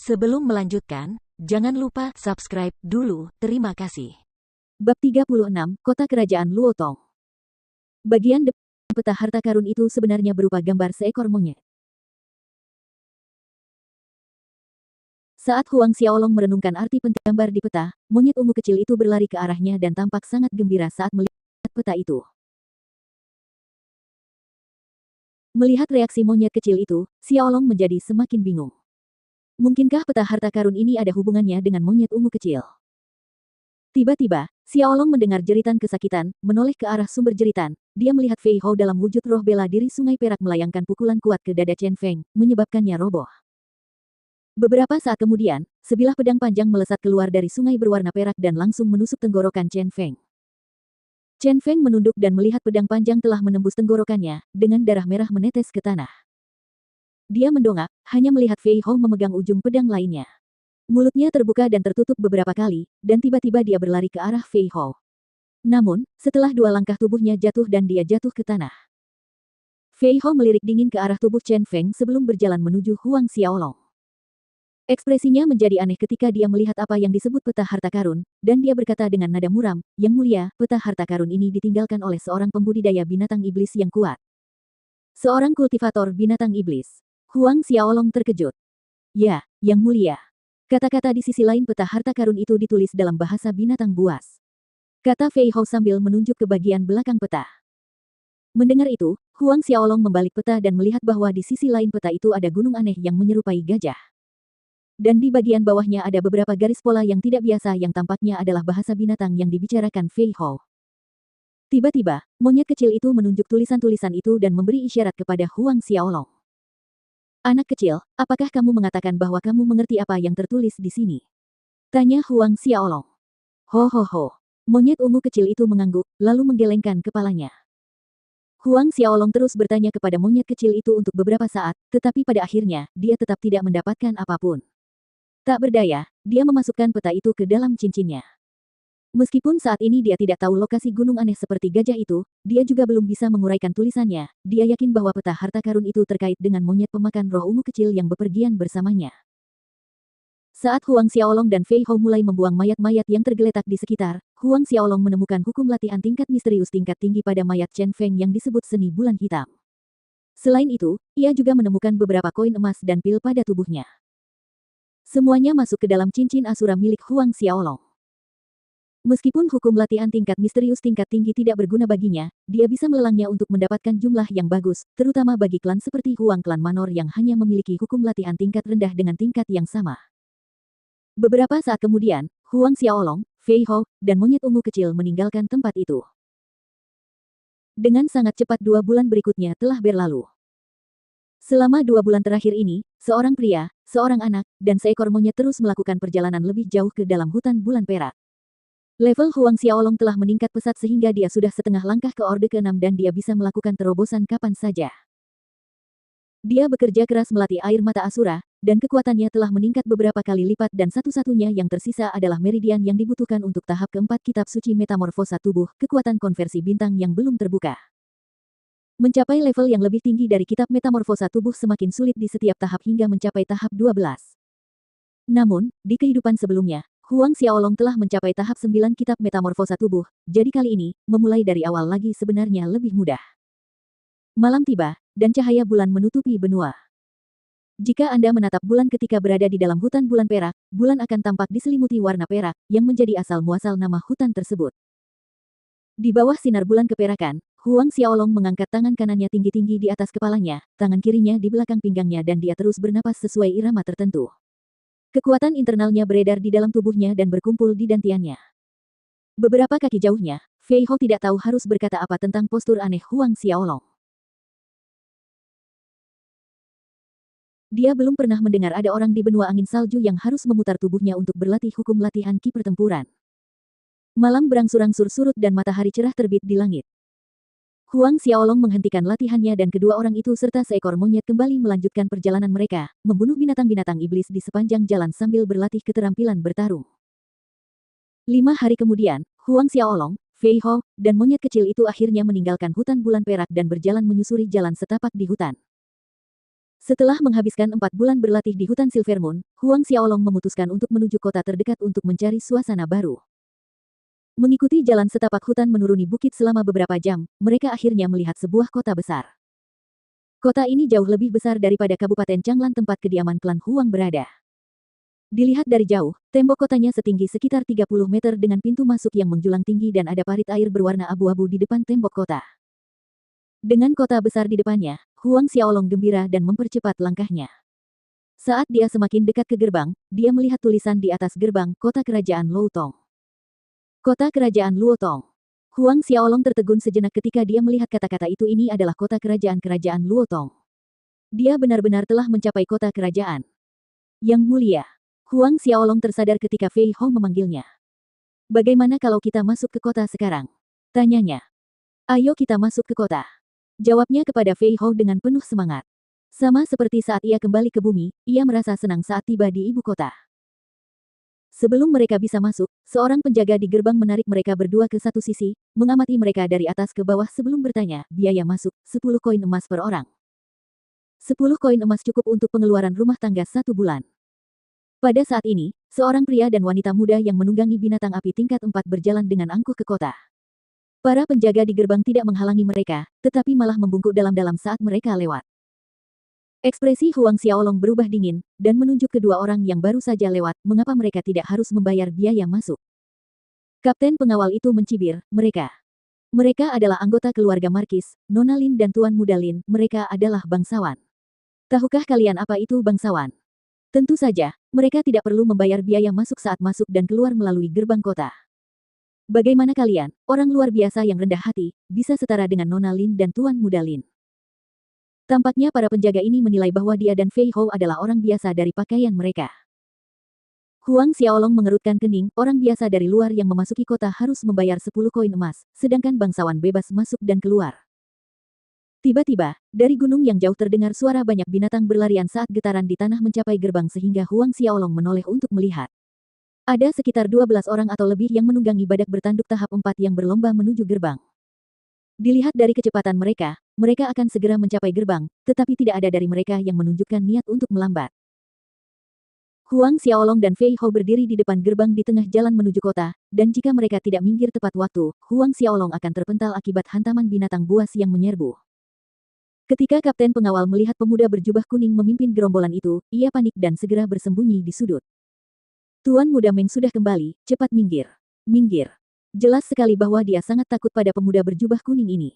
Sebelum melanjutkan, jangan lupa subscribe dulu, terima kasih. Bab 36, Kota Kerajaan Luotong. Bagian depan peta harta karun itu sebenarnya berupa gambar seekor monyet. Saat Huang Xiaolong merenungkan arti penting gambar di peta, monyet ungu kecil itu berlari ke arahnya dan tampak sangat gembira saat melihat peta itu. Melihat reaksi monyet kecil itu, Xiaolong menjadi semakin bingung. Mungkinkah peta harta karun ini ada hubungannya dengan monyet ungu kecil? Tiba-tiba, Xiaolong mendengar jeritan kesakitan, menoleh ke arah sumber jeritan. Dia melihat Fei Hao dalam wujud roh bela diri sungai perak melayangkan pukulan kuat ke dada Chen Feng, menyebabkannya roboh. Beberapa saat kemudian, sebilah pedang panjang melesat keluar dari sungai berwarna perak dan langsung menusuk tenggorokan Chen Feng. Chen Feng menunduk dan melihat pedang panjang telah menembus tenggorokannya, dengan darah merah menetes ke tanah. Dia mendongak, hanya melihat Fei Hao memegang ujung pedang lainnya. Mulutnya terbuka dan tertutup beberapa kali, dan tiba-tiba dia berlari ke arah Fei Hao. Namun, setelah 2 langkah tubuhnya jatuh dan dia jatuh ke tanah. Fei Hao melirik dingin ke arah tubuh Chen Feng sebelum berjalan menuju Huang Xiaolong. Ekspresinya menjadi aneh ketika dia melihat apa yang disebut peta harta karun, dan dia berkata dengan nada muram, "Yang mulia, peta harta karun ini ditinggalkan oleh seorang pembudidaya binatang iblis yang kuat." Seorang kultivator binatang iblis. Huang Xiaolong terkejut. "Ya, Yang mulia." Kata-kata di sisi lain peta harta karun itu ditulis dalam bahasa binatang buas. Kata Fei Hao sambil menunjuk ke bagian belakang peta. Mendengar itu, Huang Xiaolong membalik peta dan melihat bahwa di sisi lain peta itu ada gunung aneh yang menyerupai gajah. Dan di bagian bawahnya ada beberapa garis pola yang tidak biasa yang tampaknya adalah bahasa binatang yang dibicarakan Fei Hao. Tiba-tiba, monyet kecil itu menunjuk tulisan-tulisan itu dan memberi isyarat kepada Huang Xiaolong. "Anak kecil, apakah kamu mengatakan bahwa kamu mengerti apa yang tertulis di sini?" Tanya Huang Xiaolong. "Ho ho ho." Monyet ungu kecil itu mengangguk, lalu menggelengkan kepalanya. Huang Xiaolong terus bertanya kepada monyet kecil itu untuk beberapa saat, tetapi pada akhirnya, dia tetap tidak mendapatkan apapun. Tak berdaya, dia memasukkan peta itu ke dalam cincinnya. Meskipun saat ini dia tidak tahu lokasi gunung aneh seperti gajah itu, dia juga belum bisa menguraikan tulisannya. Dia yakin bahwa peta harta karun itu terkait dengan monyet pemakan roh ungu kecil yang bepergian bersamanya. Saat Huang Xiaolong dan Fei Hao mulai membuang mayat-mayat yang tergeletak di sekitar, Huang Xiaolong menemukan hukum latihan tingkat misterius tingkat tinggi pada mayat Chen Feng yang disebut seni bulan hitam. Selain itu, ia juga menemukan beberapa koin emas dan pil pada tubuhnya. Semuanya masuk ke dalam cincin asura milik Huang Xiaolong. Meskipun hukum latihan tingkat misterius tingkat tinggi tidak berguna baginya, dia bisa melelangnya untuk mendapatkan jumlah yang bagus, terutama bagi klan seperti Huang Klan Manor yang hanya memiliki hukum latihan tingkat rendah dengan tingkat yang sama. Beberapa saat kemudian, Huang Xiaolong, Fei Hao, dan monyet ungu kecil meninggalkan tempat itu. Dengan sangat cepat 2 bulan berikutnya telah berlalu. Selama 2 bulan terakhir ini, seorang pria, seorang anak, dan seekor monyet terus melakukan perjalanan lebih jauh ke dalam hutan bulan perak. Level Huang Xiaolong telah meningkat pesat sehingga dia sudah setengah langkah ke Orde ke-6 dan dia bisa melakukan terobosan kapan saja. Dia bekerja keras melatih air mata Asura, dan kekuatannya telah meningkat beberapa kali lipat dan satu-satunya yang tersisa adalah meridian yang dibutuhkan untuk tahap keempat kitab suci metamorfosa tubuh, kekuatan konversi bintang yang belum terbuka. Mencapai level yang lebih tinggi dari kitab metamorfosa tubuh semakin sulit di setiap tahap hingga mencapai tahap 12. Namun, di kehidupan sebelumnya, Huang Xiaolong telah mencapai tahap 9 kitab metamorfosa tubuh, jadi kali ini, memulai dari awal lagi sebenarnya lebih mudah. Malam tiba, dan cahaya bulan menutupi benua. Jika Anda menatap bulan ketika berada di dalam hutan bulan perak, bulan akan tampak diselimuti warna perak, yang menjadi asal-muasal nama hutan tersebut. Di bawah sinar bulan keperakan, Huang Xiaolong mengangkat tangan kanannya tinggi-tinggi di atas kepalanya, tangan kirinya di belakang pinggangnya dan dia terus bernapas sesuai irama tertentu. Kekuatan internalnya beredar di dalam tubuhnya dan berkumpul di dantiannya. Beberapa kaki jauhnya, Fei Hao tidak tahu harus berkata apa tentang postur aneh Huang Xiaolong. Dia belum pernah mendengar ada orang di benua angin salju yang harus memutar tubuhnya untuk berlatih hukum latihan ki pertempuran. Malam berangsur-angsur surut dan matahari cerah terbit di langit. Huang Xiaolong menghentikan latihannya dan kedua orang itu serta seekor monyet kembali melanjutkan perjalanan mereka, membunuh binatang-binatang iblis di sepanjang jalan sambil berlatih keterampilan bertarung. 5 hari kemudian, Huang Xiaolong, Fei Hao, dan monyet kecil itu akhirnya meninggalkan hutan bulan perak dan berjalan menyusuri jalan setapak di hutan. Setelah menghabiskan 4 bulan berlatih di hutan Silvermoon, Huang Xiaolong memutuskan untuk menuju kota terdekat untuk mencari suasana baru. Mengikuti jalan setapak hutan menuruni bukit selama beberapa jam, mereka akhirnya melihat sebuah kota besar. Kota ini jauh lebih besar daripada Kabupaten Changlan tempat kediaman klan Huang berada. Dilihat dari jauh, tembok kotanya setinggi sekitar 30 meter dengan pintu masuk yang menjulang tinggi dan ada parit air berwarna abu-abu di depan tembok kota. Dengan kota besar di depannya, Huang Xiaolong gembira dan mempercepat langkahnya. Saat dia semakin dekat ke gerbang, dia melihat tulisan di atas gerbang, Kota Kerajaan Luotong. Kota Kerajaan Luotong. Huang Xiaolong tertegun sejenak ketika dia melihat kata-kata itu. Ini adalah kota kerajaan Luotong. Dia benar-benar telah mencapai kota kerajaan. Yang mulia. Huang Xiaolong tersadar ketika Fei Hong memanggilnya. Bagaimana kalau kita masuk ke kota sekarang? Tanyanya. Ayo kita masuk ke kota. Jawabnya kepada Fei Hong dengan penuh semangat. Sama seperti saat ia kembali ke bumi, ia merasa senang saat tiba di ibu kota. Sebelum mereka bisa masuk, seorang penjaga di gerbang menarik mereka berdua ke satu sisi, mengamati mereka dari atas ke bawah sebelum bertanya, biaya masuk, 10 koin emas per orang. 10 koin emas cukup untuk pengeluaran rumah tangga 1 bulan. Pada saat ini, seorang pria dan wanita muda yang menunggangi binatang api tingkat 4 berjalan dengan angkuh ke kota. Para penjaga di gerbang tidak menghalangi mereka, tetapi malah membungkuk dalam-dalam saat mereka lewat. Ekspresi Huang Xiaolong berubah dingin, dan menunjuk kedua orang yang baru saja lewat, mengapa mereka tidak harus membayar biaya masuk. Kapten pengawal itu mencibir, mereka adalah anggota keluarga Markis, Nona Lin dan Tuan Muda Lin, mereka adalah bangsawan. Tahukah kalian apa itu bangsawan? Tentu saja, mereka tidak perlu membayar biaya masuk saat masuk dan keluar melalui gerbang kota. Bagaimana kalian, orang luar biasa yang rendah hati, bisa setara dengan Nona Lin dan Tuan Muda Lin? Tampaknya para penjaga ini menilai bahwa dia dan Fei Hou adalah orang biasa dari pakaian mereka. Huang Xiaolong mengerutkan kening, orang biasa dari luar yang memasuki kota harus membayar 10 koin emas, sedangkan bangsawan bebas masuk dan keluar. Tiba-tiba, dari gunung yang jauh terdengar suara banyak binatang berlarian saat getaran di tanah mencapai gerbang sehingga Huang Xiaolong menoleh untuk melihat. Ada sekitar 12 orang atau lebih yang menunggangi badak bertanduk tahap 4 yang berlomba menuju gerbang. Dilihat dari kecepatan mereka akan segera mencapai gerbang, tetapi tidak ada dari mereka yang menunjukkan niat untuk melambat. Huang Xiaolong dan Fei Hou berdiri di depan gerbang di tengah jalan menuju kota, dan jika mereka tidak minggir tepat waktu, Huang Xiaolong akan terpental akibat hantaman binatang buas yang menyerbu. Ketika kapten pengawal melihat pemuda berjubah kuning memimpin gerombolan itu, ia panik dan segera bersembunyi di sudut. Tuan Muda Meng sudah kembali, cepat minggir. Minggir. Jelas sekali bahwa dia sangat takut pada pemuda berjubah kuning ini.